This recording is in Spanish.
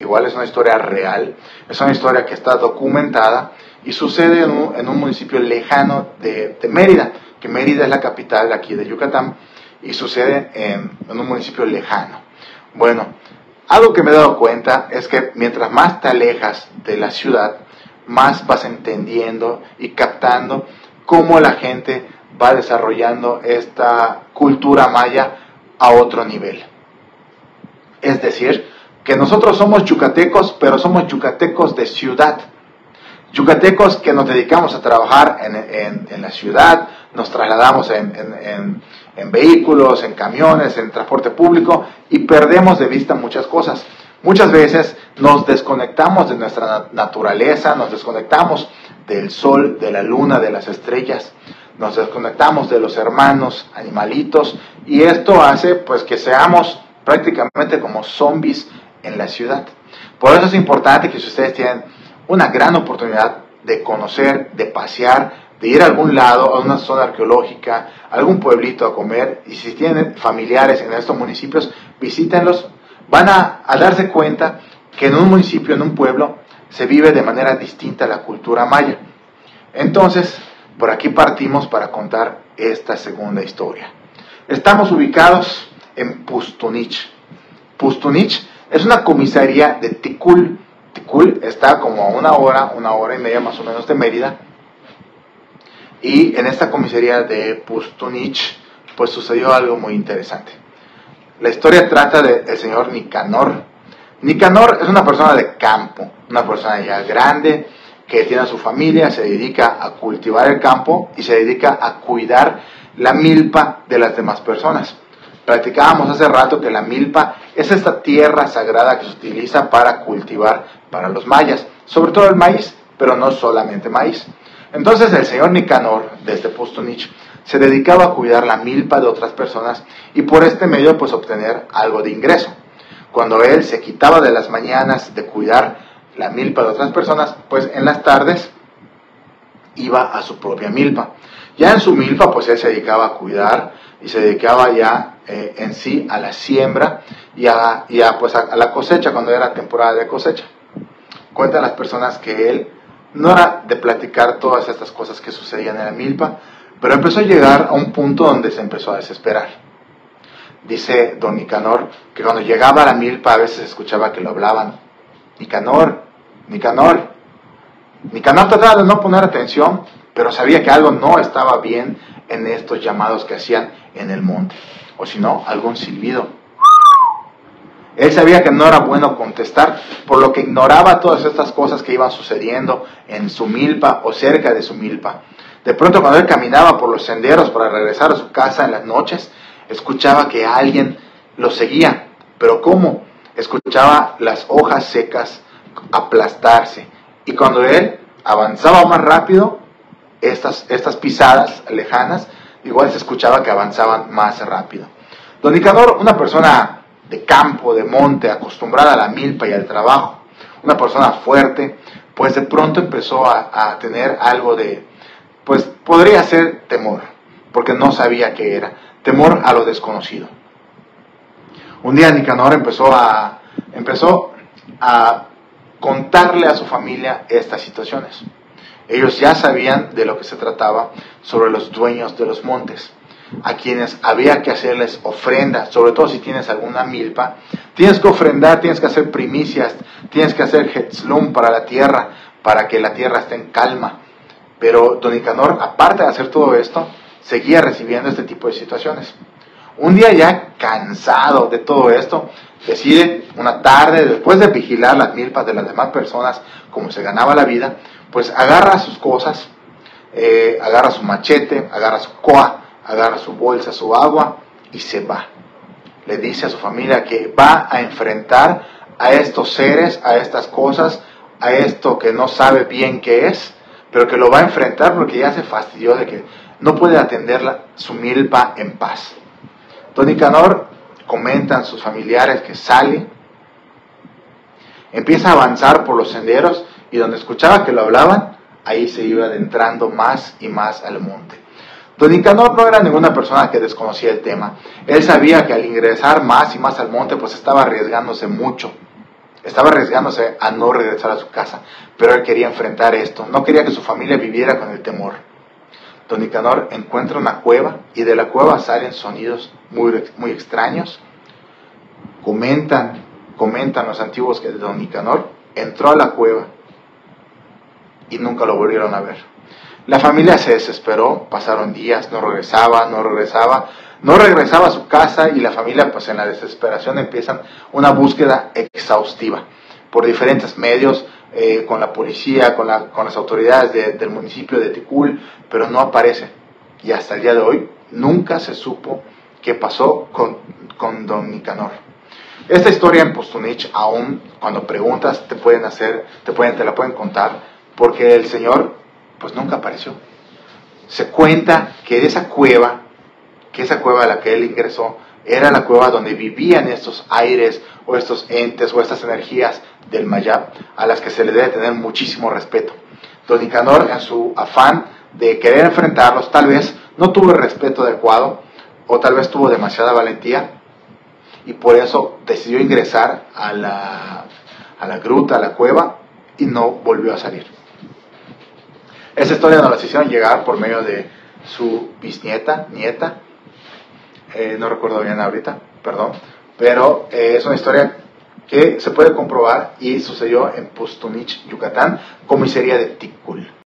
igual es una historia real, es una historia que está documentada y sucede en un municipio lejano de Mérida, que Mérida es la capital aquí de Yucatán, y sucede en un municipio lejano. Bueno, algo que me he dado cuenta es que mientras más te alejas de la ciudad, más vas entendiendo y captando cómo la gente va desarrollando esta cultura maya a otro nivel. Es decir, que nosotros somos yucatecos, pero somos yucatecos de ciudad. Yucatecos que nos dedicamos a trabajar en la ciudad, nos trasladamos en vehículos, en camiones, en transporte público y perdemos de vista muchas cosas. Muchas veces nos desconectamos de nuestra naturaleza, nos desconectamos del sol, de la luna, de las estrellas, nos desconectamos de los hermanos animalitos y esto hace pues que seamos prácticamente como zombies en la ciudad. Por eso es importante que si ustedes tienen una gran oportunidad de conocer, de pasear, de ir a algún lado, a una zona arqueológica, a algún pueblito a comer, y si tienen familiares en estos municipios, visítenlos, van a darse cuenta que en un municipio, en un pueblo, se vive de manera distinta la cultura maya. Entonces, por aquí partimos para contar esta segunda historia. Estamos ubicados en Pustunich. Pustunich es una comisaría de Tikul. Tikul está como a una hora y media más o menos de Mérida. Y en esta comisaría de Pustunich, pues sucedió algo muy interesante. La historia trata del señor Nicanor. Nicanor es una persona de campo, una persona ya grande, que tiene a su familia, se dedica a cultivar el campo y se dedica a cuidar la milpa de las demás personas. Platicábamos hace rato que la milpa es esta tierra sagrada que se utiliza para cultivar para los mayas, sobre todo el maíz, pero no solamente maíz. Entonces el señor Nicanor, desde Pustunich, se dedicaba a cuidar la milpa de otras personas y por este medio pues obtener algo de ingreso. Cuando él se quitaba de las mañanas de cuidar la milpa de otras personas, pues en las tardes iba a su propia milpa. Ya en su milpa pues él se dedicaba a cuidar y se dedicaba ya en sí a la siembra y a la cosecha cuando era temporada de cosecha. Cuentan las personas que él no era de platicar todas estas cosas que sucedían en la milpa, pero empezó a llegar a un punto donde se empezó a desesperar. Dice don Nicanor que cuando llegaba a la milpa a veces escuchaba que lo hablaban. Nicanor, Nicanor. Nicanor trataba de no poner atención, pero sabía que algo no estaba bien en estos llamados que hacían en el monte, o si no, algún silbido. Él sabía que no era bueno contestar, por lo que ignoraba todas estas cosas que iban sucediendo en su milpa o cerca de su milpa. De pronto, cuando él caminaba por los senderos para regresar a su casa en las noches, escuchaba que alguien lo seguía. ¿Pero cómo? Escuchaba las hojas secas aplastarse. Y cuando él avanzaba más rápido, estas pisadas lejanas, igual se escuchaba que avanzaban más rápido. Don Nicanor, una persona de campo, de monte, acostumbrada a la milpa y al trabajo, una persona fuerte, pues de pronto empezó a tener algo de, pues podría ser temor, porque no sabía qué era, temor a lo desconocido. Un día Nicanor empezó a contarle a su familia estas situaciones. Ellos ya sabían de lo que se trataba sobre los dueños de los montes, a quienes había que hacerles ofrendas, sobre todo si tienes alguna milpa, tienes que ofrendar, tienes que hacer primicias, tienes que hacer hetzlum para la tierra, para que la tierra esté en calma. Pero don Nicanor, aparte de hacer todo esto, seguía recibiendo este tipo de situaciones. Un día ya cansado de todo esto, decide una tarde, después de vigilar las milpas de las demás personas, como se ganaba la vida, pues agarra sus cosas, agarra su machete, agarra su coa, agarra su bolsa, su agua y se va. Le dice a su familia que va a enfrentar a estos seres, a estas cosas, a esto que no sabe bien qué es, pero que lo va a enfrentar porque ya se fastidió de que no puede atender su milpa en paz. Don Nicanor, comentan sus familiares que sale, empieza a avanzar por los senderos y donde escuchaba que lo hablaban, ahí se iba adentrando más y más al monte. Don Nicanor no era ninguna persona que desconocía el tema. Él sabía que al ingresar más y más al monte, pues estaba arriesgándose mucho. Estaba arriesgándose a no regresar a su casa, pero él quería enfrentar esto, no quería que su familia viviera con el temor. Don Nicanor encuentra una cueva y de la cueva salen sonidos muy extraños. Comentan los antiguos que Don Nicanor entró a la cueva y nunca lo volvieron a ver. La familia se desesperó, pasaron días, no regresaba a su casa, y la familia, pues en la desesperación, empiezan una búsqueda exhaustiva por diferentes medios, con la policía, con las autoridades del municipio de Ticul, pero no aparece. Y hasta el día de hoy nunca se supo qué pasó con Don Nicanor. Esta historia en Pustunich, aún cuando preguntas, te la pueden contar, porque el señor pues nunca apareció. Se cuenta que esa cueva a la que él ingresó era la cueva donde vivían estos aires o estos entes o estas energías del Mayab, a las que se le debe tener muchísimo respeto. Don Nicanor, en su afán de querer enfrentarlos, tal vez no tuvo el respeto adecuado, o tal vez tuvo demasiada valentía, y por eso decidió ingresar a la gruta, a la cueva, y no volvió a salir. Esa historia nos la hicieron llegar por medio de su nieta, no recuerdo bien ahorita, perdón, pero es una historia que se puede comprobar y sucedió en Pustunich, Yucatán, comisaría de Ticul.